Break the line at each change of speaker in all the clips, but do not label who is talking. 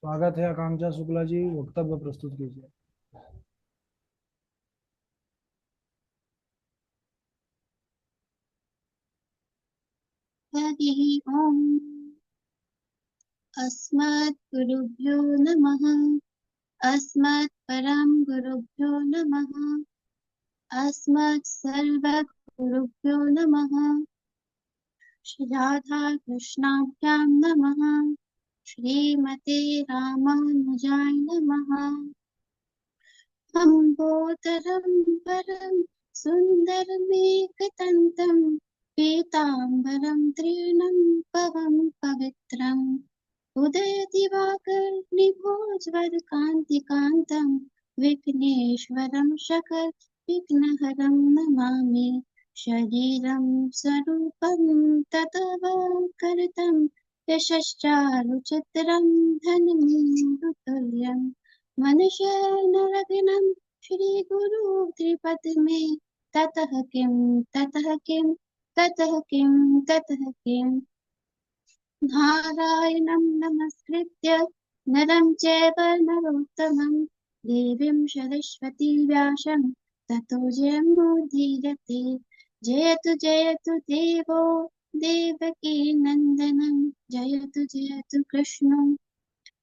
स्वागत है आकांक्षा शुक्ला जी, वक्तव्य प्रस्तुत कीजिए।
हरिः ओम्। अस्मद्गुरुभ्यो नमः। अस्मत्परं गुरुभ्यो नमः। अस्मत्सर्वगुरुभ्यो नमः। श्री राधा कृष्णाभ्यां नमः। श्रीमते रामानुजाय नमः। अम्बोदरं परं सुन्दरमेकदन्तं पीताम्बरं तृणं पवं पवित्रम् उदयदिवाकर्णिभोज्वरकान्तिकान्तं विघ्नेश्वरं सकलविघ्नहरं नमामि। शरीरं स्वरूपं ततवकरतं यशश्चारुचित्रं धनमीन्दुतुल्यम् मनुष्यनरदिनं श्रीगुरु त्रिपदमे ततः किं ततः किं ततः किं ततः किम् नारायणं नमस्कृत्य नरं चैव नरोत्तमं देवीं सरस्वतीं व्यासं ततो जयमुदीरये। जयतु जयतु देवो देवकी नन्दनं जयतु कृष्णो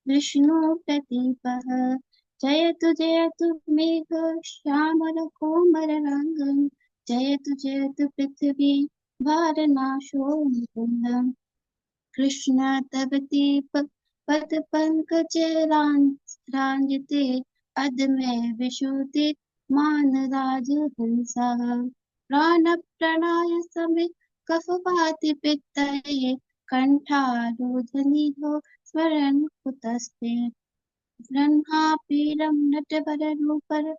विष्णु प्रदीपः। जयतु मेघ श्यामल कोमल रङ्गं जयतु पृथिवी भारनाशो मुकुन्दम् कृष्ण तव दीप पदपङ्कजराञ्जिते अदमे विशोदित मानराजहंसः प्राणप्रणाय समेत कफवाति पित्तये कण्ठारोधनिधौ स्मरन् कुतस्ते ब्रह्मापीडं नटवररूपं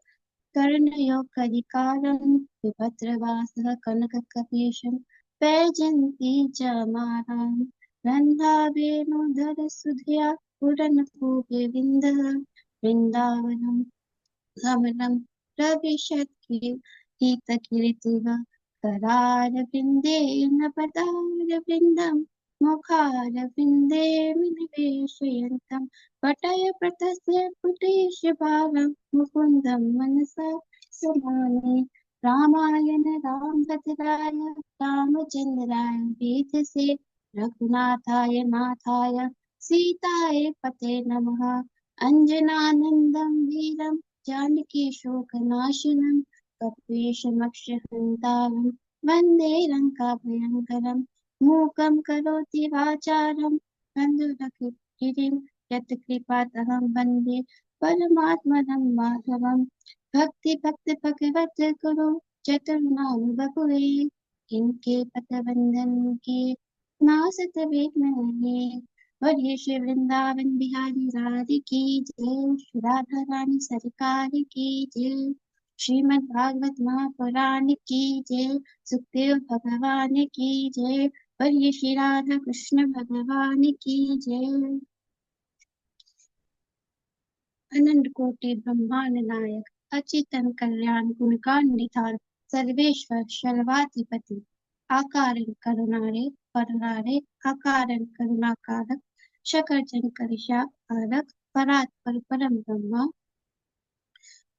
कर्णयो करिकारं विभद्रवासः कनककपीशं पैजन्ती च मालां गन्धावेणुधरसुधया पूरनभूविविन्दः वृन्दावनं गमनं प्रविशद्गीतकीर्तिः करारविन्देन पदारविन्दं मुखारविन्दे विनिवेशयन्तं पटयप्रतस्य पुटेशभागं मुकुन्दं मनसा समाने रामायण रामभद्राय रामचन्द्राय वेधसे रघुनाथाय नाथाय सीताय पते नमः अञ्जनानन्दं वीरं जानकी शोकनाशनं कपीशमक्षहन्तारं वन्दे लङ्काभयङ्करं मूकं करोति वाचालं बन्धुरगिरिं यत्कृपातहं वन्दे परमात्मनं माधवं भक्ति भगवत् गुरु चतुर्नाम बभुवे इनके पतवंदन के नासत विघ्न वर्य श्री वृंदावन बिहारी राधे की जय। श्री राधा रानी सरकार की जय। श्रीमद् भागवत महापुराण की जय। सुखदेव भगवान की जय। वर्य श्री राधा कृष्ण भगवान की जय। अनंत कोटि ब्रह्मांड नायक अच्युतन कल्याण गुणगान निधान सर्वेश्वर सर्वाधिपति आकारं करुणारे परारे आकारं करुणाकारक शकर्जन करिषाकारक परात्पर परम ब्रह्म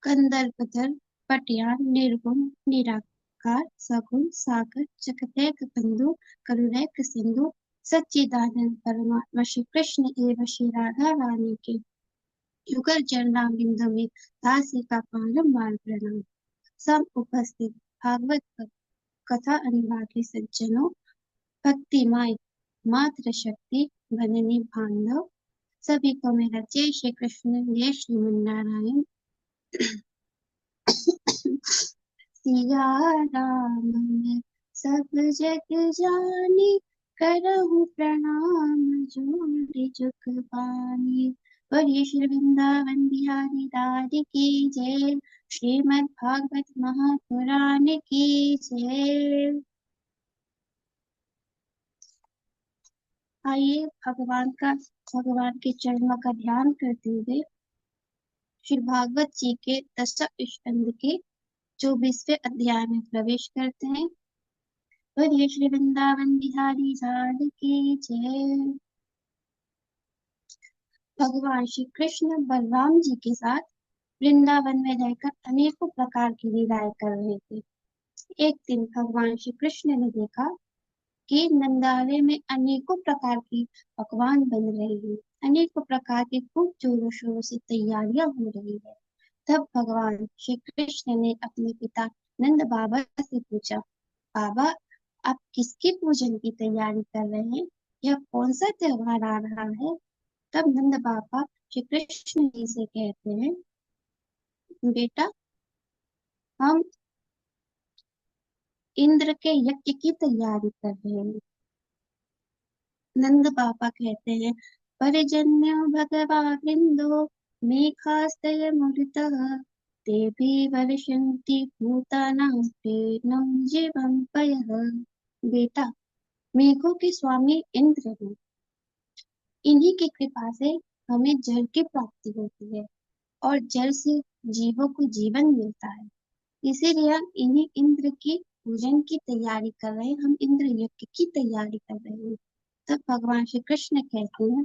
कंदर्पधर पटियान निर्गुण निराकार सगुण सागर जगदेक बंधु करुणैक सिंधु सच्चिदानंद परमात्मा श्री कृष्ण एवं श्री राधा रानी के युगल चरणाम बिंदु में दासी का बारंबार प्रणाम। सब उपस्थित भागवत कथा अनुरागी सज्जनों, भक्तिमय मात्र शक्ति बननी बांधव सभी को मेरा जय श्री कृष्ण जय श्रीमन नारायण। सिया राम मैं सब जग जानी करहूँ प्रणाम जोड़ी जुग पानी। बोलिए श्री वृंदावन बिहारी लाल की जय। श्रीमद् भागवत महापुराण की जय। आइए भगवान के चरणों का ध्यान करते हुए श्री भागवत जी के दशम स्कंद के 24वें अध्याय में प्रवेश करते हैं। बोलिए श्री वृंदावन बिहारी लाल की जय। भगवान श्री कृष्ण बलराम जी के साथ वृंदावन में रहकर अनेकों प्रकार की लीलाएं कर रहे थे। एक दिन भगवान श्री कृष्ण ने देखा कि नंदालय में अनेकों प्रकार की पकवान बन रहे हैं, अनेकों प्रकार की खूब जोरों शोरों से तैयारियां हो रही है। तब भगवान श्री कृष्ण ने अपने पिता नंद बाबा से पूछा, बाबा, आप किसके पूजन की तैयारी कर रहे हैं? यह कौन सा त्योहार आ रहा है? तब नंद बाबा श्री कृष्ण जी से कहते हैं, बेटा, हम इंद्र के यज्ञ की तैयारी कर रहे हैं। नंद बाबा कहते हैं, परिजन्य भगवाविंदो मेघास्तय मुदितः तेभि वर्षन्ति भूतानां प्रेरणं जीवं पयः। बेटा, मेघों के स्वामी इंद्र हैं। इन्हीं की कृपा से हमें जल की प्राप्ति होती है और जल से जीवों को जीवन मिलता है। इसीलिए हम इन्हीं इंद्र की पूजन की तैयारी कर रहे हैं, हम इंद्र यज्ञ की तैयारी कर रहे हैं। तब भगवान श्री कृष्ण कहते हैं,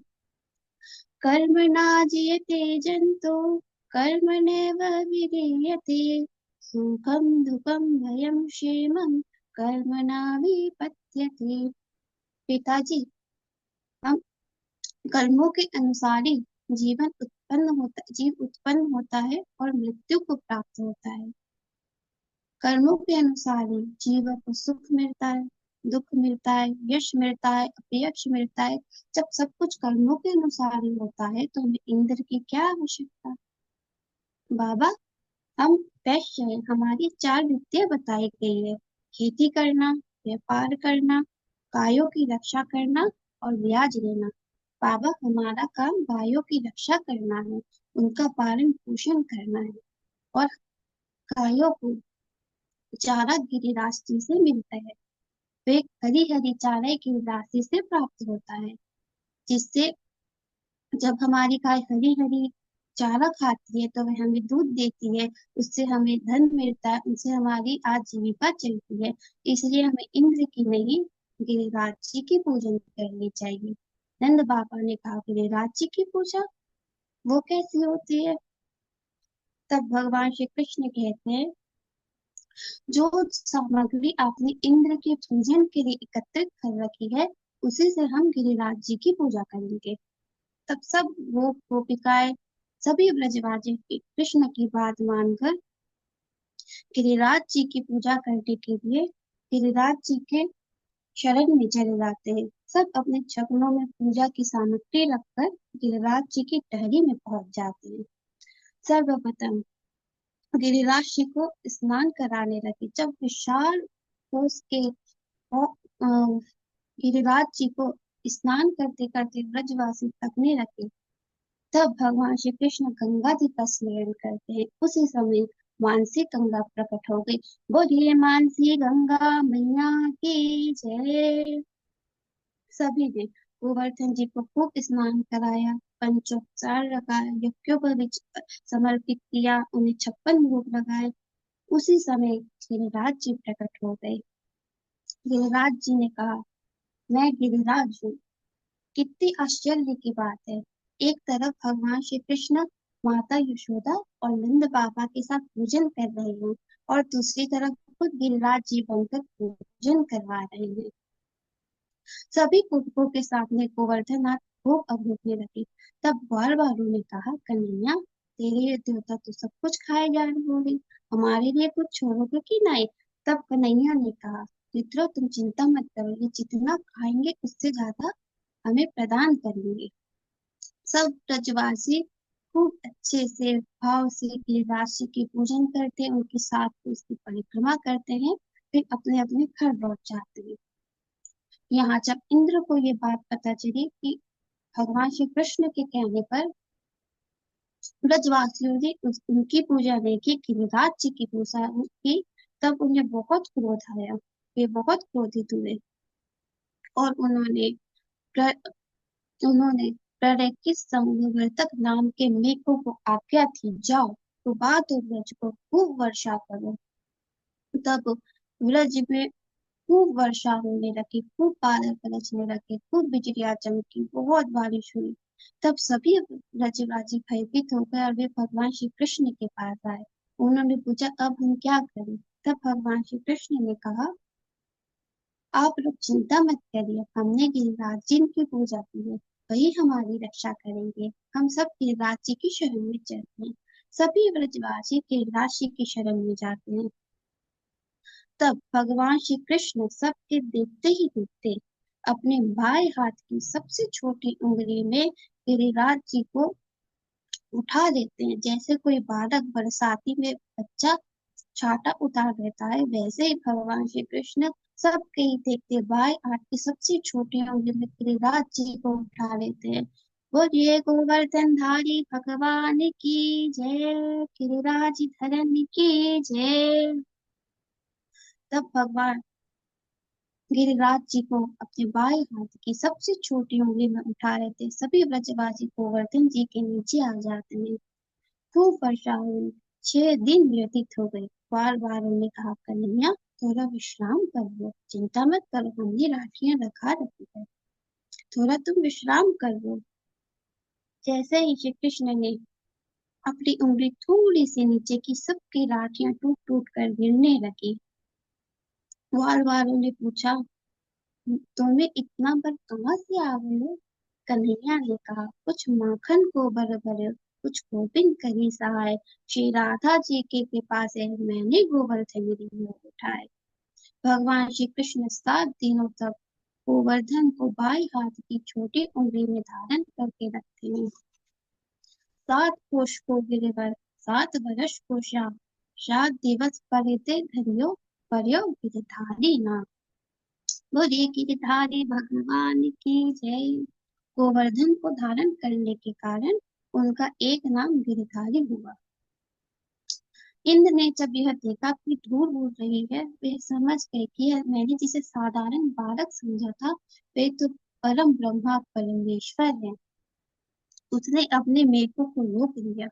कर्मणा जीयते जंतु कर्मणैव विलीयते सुखं दुःखं भयं क्षेमं कर्मणा विपद्यते। पिताजी, हम कर्मों के अनुसार ही जीव उत्पन्न होता है और मृत्यु को प्राप्त होता है। कर्मों के अनुसार ही जीवन को सुख मिलता है, दुख मिलता है, यश मिलता है, अपयश मिलता है। जब सब कुछ कर्मों के अनुसार ही होता है तो हमें इंद्र की क्या आवश्यकता? बाबा, हम वैश्य हैं, हमारी 4 विद्या बताई गई है, खेती करना, व्यापार करना, गायों की रक्षा करना और ब्याज लेना। बाबा, हमारा काम गायों की रक्षा करना है, उनका पालन पोषण करना है और गायों को चारा गिरिराज जी से मिलता है। वे हरी हरी चारा गिरिराज जी से प्राप्त होता है, जिससे जब हमारी गाय हरी हरी चारा खाती है तो वह हमें दूध देती है, उससे हमें धन मिलता है, उससे हमारी आजीविका चलती है। इसलिए हमें इंद्र की नहीं, गिरिराज जी की पूजन करनी चाहिए। नंद बाबा ने कहा, गिरिराज जी की पूजा वो कैसी होती है? तब भगवान श्री कृष्ण कहते हैं, जो सामग्री आपने इंद्र के पूजन के लिए एकत्रित कर रखी है, उसी से हम गिरिराज जी की पूजा करेंगे। तब सब वो गोपिकाएं, सभी ब्रजवासी कृष्ण की बात मानकर गिरिराज जी की पूजा करने के लिए गिरिराज जी के शरण में चले जाते हैं। सब अपने चरणों में पूजा की सामग्री रखकर गिरिराज जी की टहरी में पहुंच जाते हैं। सर्वप्रथम गिरिराज जी को स्नान कराने लगे। जब विशाल कोस के गिरिराज जी को स्नान करते करते ब्रजवासी थकने लगे, तब भगवान श्री कृष्ण गंगा जी का स्मरण करते हैं। उसी समय मानसी गंगा प्रकट हो गई। बोलिए मानसी गंगा मैया की जय। सभी ने गोवर्धन जी को खूब स्नान कराया, पंचोपचार लगाया, यज्ञोपवीत समर्पित किया, उन्हें 56 भोग लगाए। उसी समय गिरिराज जी प्रकट हो गए। गिरिराज जी ने कहा, मैं गिरिराज हूँ। कितनी आश्चर्य की बात है, एक तरफ भगवान श्री कृष्ण माता यशोदा और नंद बाबा के साथ पूजन कर रहे हैं और दूसरी तरफ खुद गिरिराज जी बनकर पूजन करवा रहे हैं। सभी कुटुंबों के सामने गोवर्धननाथ खूब अभूखने लगे। तब ग्वाल वालों ने कहा, कन्हैया, तेरे ये देवता तो सब कुछ खाए जा रहे होंगे, हमारे लिए कुछ छोड़ोगे कि नहीं? तब कन्हैया ने कहा, मित्रों, तुम चिंता मत करो, ये जितना खाएंगे उससे ज्यादा हमें प्रदान करेंगे। सब ब्रजवासी खूब अच्छे से भाव से गिरिराज जी की पूजन करते हैं, उनके साथ उसकी परिक्रमा करते हैं, फिर अपने अपने घर लौट जाते हैं। यहाँ जब इंद्र को ये बात पता चली कि भगवान श्री कृष्ण के कहने पर ब्रजवासियों ने उनकी पूजा नहीं की, गिरिराज जी की पूजा की, तब उन्हें बहुत क्रोध आया। वे बहुत क्रोधित हुए और प्र- उन्होंने प्रलयकित संवर्तक नाम के मेघों को आज्ञा थी, जाओ तो बात और ब्रज को खूब वर्षा करो। तब ब्रज में खूब वर्षा होने लगी, खूब बादल गरजने लगे, खूब बिजलियां चमकी, बहुत बारिश हुई। तब सभी ब्रजवासी भयभीत हो गए और वे भगवान श्री कृष्ण के पास आए। उन्होंने पूछा, अब हम क्या करें? तब भगवान श्री कृष्ण ने कहा, आप लोग चिंता मत करिए, हमने गिरिराज जी की पूजा की है, वही हमारी रक्षा करेंगे। हम सब गिरिराज जी की शरण में चलते हैं। सभी ब्रजवासी गिरिराज जी की शरण में जाते हैं। तब भगवान श्री कृष्ण सबके देखते ही देखते अपने बाएं हाथ की सबसे छोटी उंगली में गिरिराज जी को उठा देते हैं। जैसे कोई बालक बरसाती में बच्चा छाता उतार देता है, वैसे ही भगवान श्री कृष्ण सबके ही देखते बाएं हाथ की सबसे छोटी उंगली में गिरिराज जी को उठा लेते हैं। बोलिए गोवर्धन धारी भगवान की जय, गिरिराज धरन की जय। तब भगवान गिरिराज जी को अपने बाएं हाथ की सबसे छोटी उंगली में उठा लेते हैं। सभी ब्रजवासी गोवर्धन जी के नीचे आ जाते हैं। खूब वर्षा हुई। 6 दिन व्यतीत हो गए। बार बार उन्होंने कहा, कन्हैया थोड़ा विश्राम कर लो, चिंता मत करो, हमने राखियां रखा रखी है, थोड़ा तुम विश्राम कर लो। जैसे ही श्री कृष्ण ने अपनी उंगली थोड़ी सी नीचे की, सबकी राखियां टूट टूट कर गिरने लगी। बार बार उन्हें पूछा, तुम्हें इतना बल कहाँ से आ गए हो? कन्हैया ने कहा, कुछ माखन को बर बर, कुछ गोविंद करी सहाय, श्री राधा जी के कृपा से मैंने गोवर्धन गिरि उठाए। भगवान श्री कृष्ण 7 दिनों तक गोवर्धन को बाएं हाथ की छोटी उंगली में धारण करके रखते हैं। 7 कोष को गिरवर, 7 वर्ष को श्याम, 7 दिवस परिते धरियो, पर्यो गिरधारी नाम। बोलिए गिरधारी भगवान की जय। गोवर्धन को धारण करने के कारण उनका एक नाम गिरधारी हुआ। इंद्र ने जब यह देखा कि धूल उड़ रही है, वे समझ गए कि यह मैंने जिसे साधारण बालक समझा था, वे तो परम ब्रह्मा परमेश्वर है। उसने अपने मेघों को रोक दिया।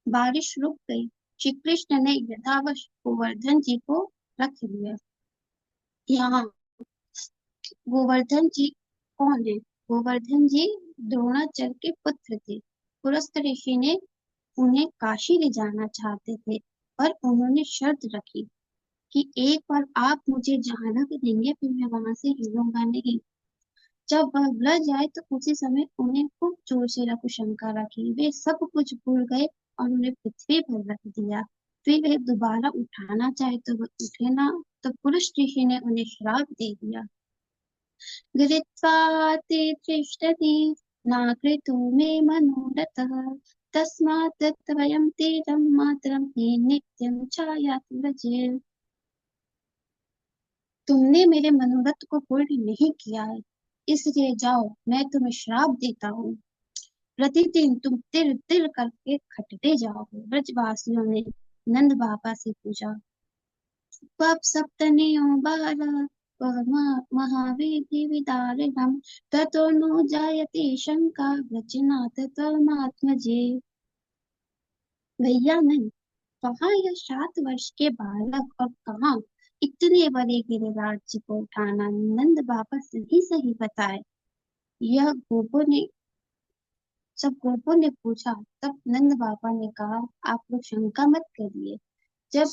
बारिश रुक गई। श्री कृष्ण ने यथावश गोवर्धन जी को रख लिया। यहाँ गोवर्धन जी कौन है? गोवर्धन जी द्रोणाचार्य के पुत्र थे। पुरस्त ऋषि ने उन्हें काशी ले जाना चाहते थे, पर उन्होंने शर्त रखी कि एक बार आप मुझे जहाँ रख देंगे, फिर मैं वहां से हिलूंगा नहीं। जब वह ब्रज आए तो उसी समय उन्हें खूब जोर से लघुशंका रखी। वे सब कुछ भूल गए और उन्हें पृथ्वी पर रख दिया। फिर वे दोबारा उठाना चाहे तो वह उठे ना। तो पुरुष ऋषि ने उन्हें श्राप दे दिया। गृहीत्वा ते तिष्ठति नाकृतो मे मनोरथः तस्मात् त्वयं तीरं मातरं हि नित्यं छायाति व्रजे। तुमने मेरे मनोरथ को पूर्ण नहीं किया है, इसलिए जाओ, मैं तुम्हें श्राप देता हूँ। प्रतिदिन तुम तिर तिर करके खटते जाओगे। ब्रजवासियों ने नंद बाबा से पूछा, क्वप सप्तन्यो बालः क्व महावीति विदारिणम् ततो नो जायते शंका वचनात् त्वमात्मजे। भैया नहीं, कहाँ यह 7 वर्ष के बालक और कहाँ इतने बड़े गिरिराज जी को उठाना? नंद बाबा सही सही बताए। यह गोपों ने सब गोपों ने पूछा। तब नंद बाबा ने कहा, आप लोग शंका मत करिए। जब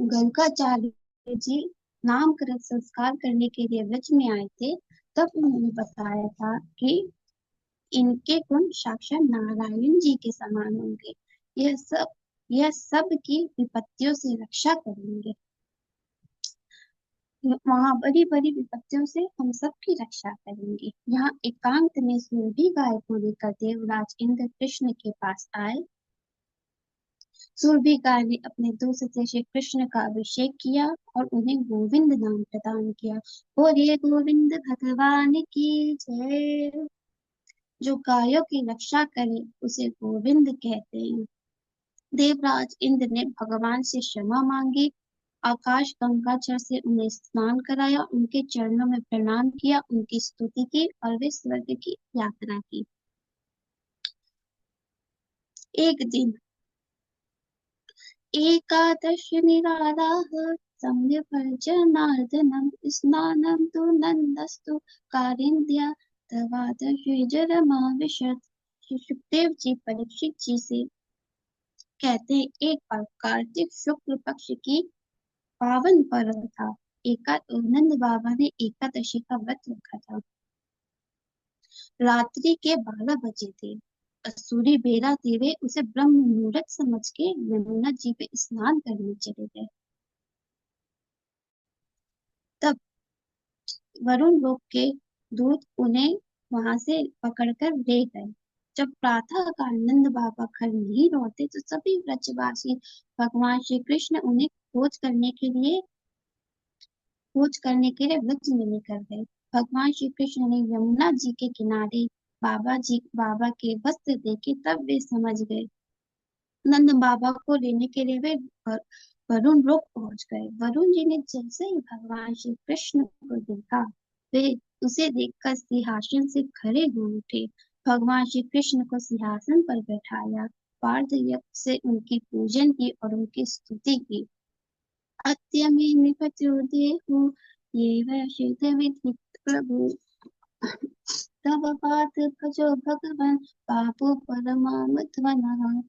गंगाचार्य जी नामकरण संस्कार करने के लिए व्रज में आए थे, तब उन्होंने बताया था कि इनके गुण साक्षात नारायण जी के समान होंगे। यह सब की विपत्तियों से रक्षा करेंगे। वहां बड़ी बड़ी विपत्तियों से हम सबकी रक्षा करेंगे। यहाँ एकांत में सुरभि गाय को लेकर देवराज इंद्र कृष्ण के पास आए। सूर्यभिका ने अपने दूत से श्री कृष्ण का अभिषेक किया और उन्हें गोविंद नाम प्रदान किया। बोलिए गोविंद भगवान की जय। जो गायों की रक्षा करे उसे गोविंद कहते हैं। देवराज इंद्र ने भगवान से क्षमा मांगी। आकाश गंगाजल से उन्हें स्नान कराया, उनके चरणों में प्रणाम किया, उनकी स्तुति की और वे स्वर्ग की यात्रा की। एक दिन एकादशनिरालाः सम्यपर्जनार्दनं स्नानं तु नन्दस्तु कारिन्द्या तवादशरमाविशत्। श्री सुखदेव जी परीक्षित जी से कहते हैं, एक बार कार्तिक शुक्ल पक्ष की पावन पर्व था। नंद बाबा ने एकादशी का व्रत रखा था। रात्रि के 12 बजे थे। सूर्य बेरा देवे उसे ब्रह्म मुहूर्त समझ के यमुना जी पे स्नान करने चले गए। तब वरुण लोक के दूत उन्हें वहां से पकड़कर ले गए। जब प्रातः काल नंद बाबा घर नहीं लौटे तो सभी व्रजवासी भगवान श्री कृष्ण उन्हें खोज करने के लिए व्रज में निकल गए। भगवान श्री कृष्ण ने यमुना जी के किनारे बाबा के वस्त्र देखे, तब वे समझ गए। नंद बाबा को लेने के लिए वे वरुण लोक पहुंच गए। वरुण जी ने जैसे ही भगवान श्री कृष्ण को देखा, वे उसे देखकर सिंहासन से खड़े हो उठे। भगवान श्री कृष्ण को सिंहासन पर बैठाया, पार्थ यज्ञ से उनकी पूजन की और उनकी स्तुति की। अत्यमे निपत्योदेहु ये वैश्य विधि प्रभु तव पात भजो भगवान पापो परमात्मनः।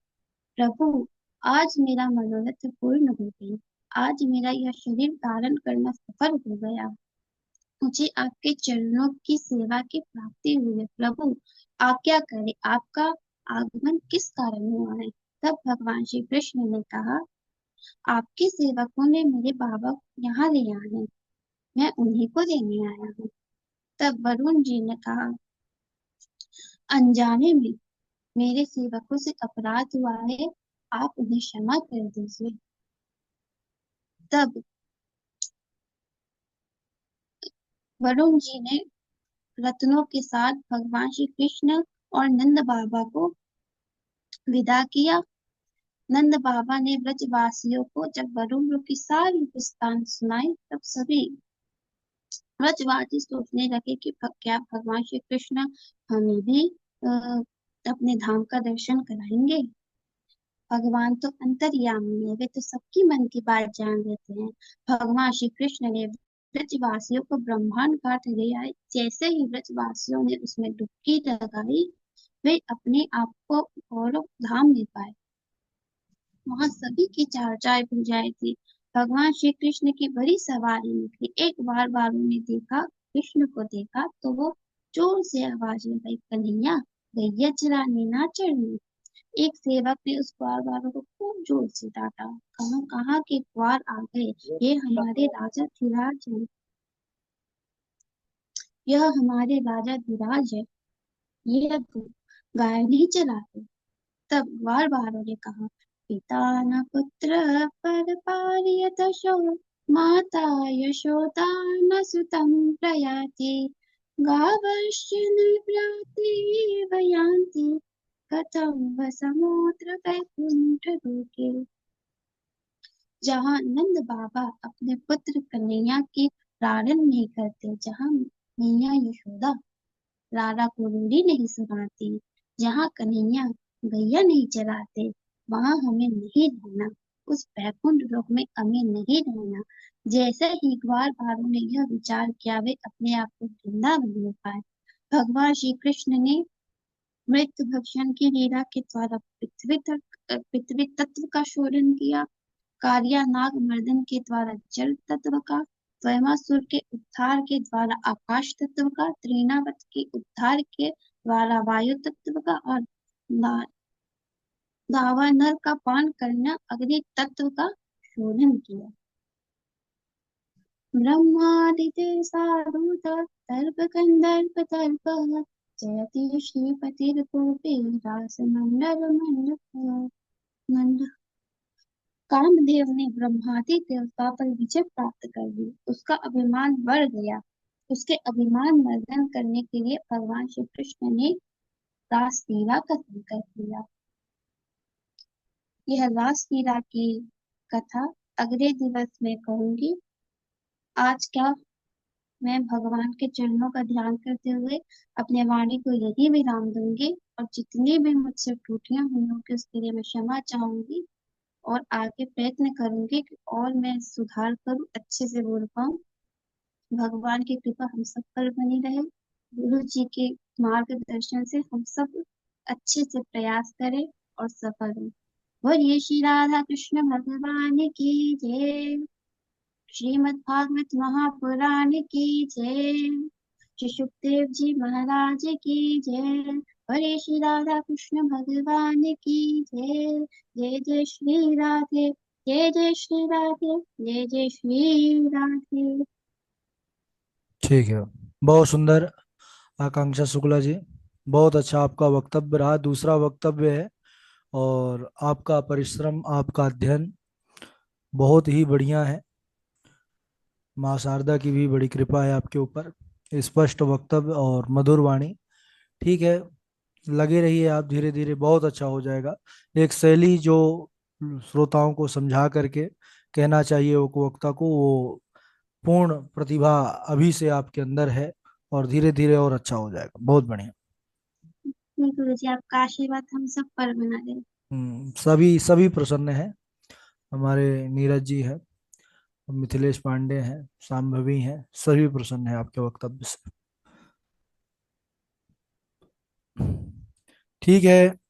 प्रभु, आज मेरा मनोरथ पूर्ण हो गई। आज मेरा यह शरीर धारण करना सफल हो गया। मुझे आपके चरणों की सेवा की प्राप्ति हुई है। प्रभु, आज्ञा करें, आपका आगमन किस कारण हुआ है? तब भगवान श्री कृष्ण ने कहा, आपके सेवकों ने मेरे बाबा यहाँ ले आए हैं, मैं उन्हीं को लेने आया हूँ। तब वरुण जी ने कहा, अनजाने में मेरे सेवकों से अपराध हुआ है, आप उन्हें क्षमा कर दीजिए। तब वरुण जी ने रत्नों के साथ भगवान श्री कृष्ण और नंद बाबा को विदा किया। नंद बाबा ने ब्रजवासियों को जब वरुण की सारी वृत्तांत सुनाई, तब सभी ब्रजवासी सोचने लगे कि क्या भगवान श्री कृष्ण हमें भी अपने धाम का दर्शन कराएंगे। भगवान तो अंतर्यामी है, वे तो सबकी मन की बात जान लेते हैं। भगवान श्री कृष्ण ने ब्रजवासियों को ब्रह्मांड घाट ले आए। जैसे ही ब्रजवासियों ने उसमें डुबकी लगाई, वे अपने आप को गौरव धाम ले पाए। वहां सभी की चर्चाएं पूजाएं थी। भगवान श्री कृष्ण की बड़ी सवारी निकली। एक बार बालू ने देखा, कृष्ण को देखा तो वो जोर से आवाज लगाई, कन्हैया, गैया चराने ना चढ़नी। एक सेवक ने उस ग्वार वालों को खूब जोर से डांटा। कहा, कहाँ के ग्वार आ गए, ये हमारे राजा धीराज है, यह हमारे राजा धीराज है, ये अब गाय नहीं चलाते। तब ग्वार वालों ने कहा, पिता न पुत्र पर पार्यत शो, माता यशोदा न सुतं प्रयाति, गावश्च निव्राति वयान्ति, कथं व समुद्र वैकुंठ लोके। जहाँ नंद बाबा अपने पुत्र कन्हैया की ताड़न नहीं करते, जहाँ मैया यशोदा लाला को लोरी नहीं सुनाती, जहाँ कन्हैया गैया नहीं चराते, वहां हमें नहीं रहना। उस वैकुंठ लोक में हमें नहीं रहना। जैसे ही ग्वार बालों ने यह विचार किया, वे अपने आप को वृंदावन में पाए। भगवान श्री कृष्ण ने मृत भक्षण की लीला के द्वारा पृथ्वी तत्व का शोधन किया। कालिया नाग मर्दन के द्वारा जल तत्व का, स्वयमासुर के उद्धार के द्वारा आकाश तत्व का, त्रिनावत के उद्धार के द्वारा वायु तत्व का और दावानल का पान करना अग्नि तत्व का शोधन किया। ब्रह्मादिते साधुत तर्प कंदर्प तर्प जयति श्रीपतिर्भूपे रास मंडल मंडप। कामदेव ने ब्रह्मादि देवता पर विजय प्राप्त कर ली। उसका अभिमान बढ़ गया। उसके अभिमान मर्दन करने के लिए भगवान श्री कृष्ण ने रास लीला का संकल्प लिया। यह रास लीला की कथा अगले दिवस में कहूंगी। आज का मैं भगवान के चरणों का ध्यान करते हुए अपने वाणी को यही विराम दूंगी, और जितनी भी मुझसे त्रुटियां हुई होंगी उसके लिए मैं क्षमा चाहूंगी, और आगे प्रयत्न करूंगी कि और मैं सुधार करूं, अच्छे से बोल पाऊं। भगवान की कृपा हम सब पर बनी रहे। गुरु जी के मार्गदर्शन से हम सब अच्छे से प्रयास करें और सफल हों। बोलिए श्री राधा कृष्ण भगवान की जय। श्रीमद् भागवत महापुराण की जय। श्री सुखदेव जी महाराज की जय। बोलिए श्री राधा कृष्ण भगवान की जय। जय जय श्री राधे, जय जय श्री राधे, जय जय श्री राधे।
ठीक है, बहुत सुंदर आकांक्षा शुक्ला जी, बहुत अच्छा आपका वक्तव्य रहा। दूसरा वक्तव्य है, और आपका परिश्रम, आपका अध्ययन बहुत ही बढ़िया है। माँ शारदा की भी बड़ी कृपा है आपके ऊपर। स्पष्ट वक्तव्य और मधुर वाणी। ठीक है, लगे रहिए आप, धीरे धीरे बहुत अच्छा हो जाएगा। एक शैली जो श्रोताओं को समझा करके कहना चाहिए वो वक्ता को, वो पूर्ण प्रतिभा अभी से आपके अंदर है, और धीरे धीरे और अच्छा हो जाएगा। बहुत बढ़िया।
गुरु जी आपका आशीर्वाद हम सब पर बना रहे।
सभी सभी प्रसन्न हैं। हमारे नीरज जी हैं, मिथिलेश पांडे हैं, शांभवी हैं, सभी प्रसन्न हैं आपके वक्तव्य से। ठीक है।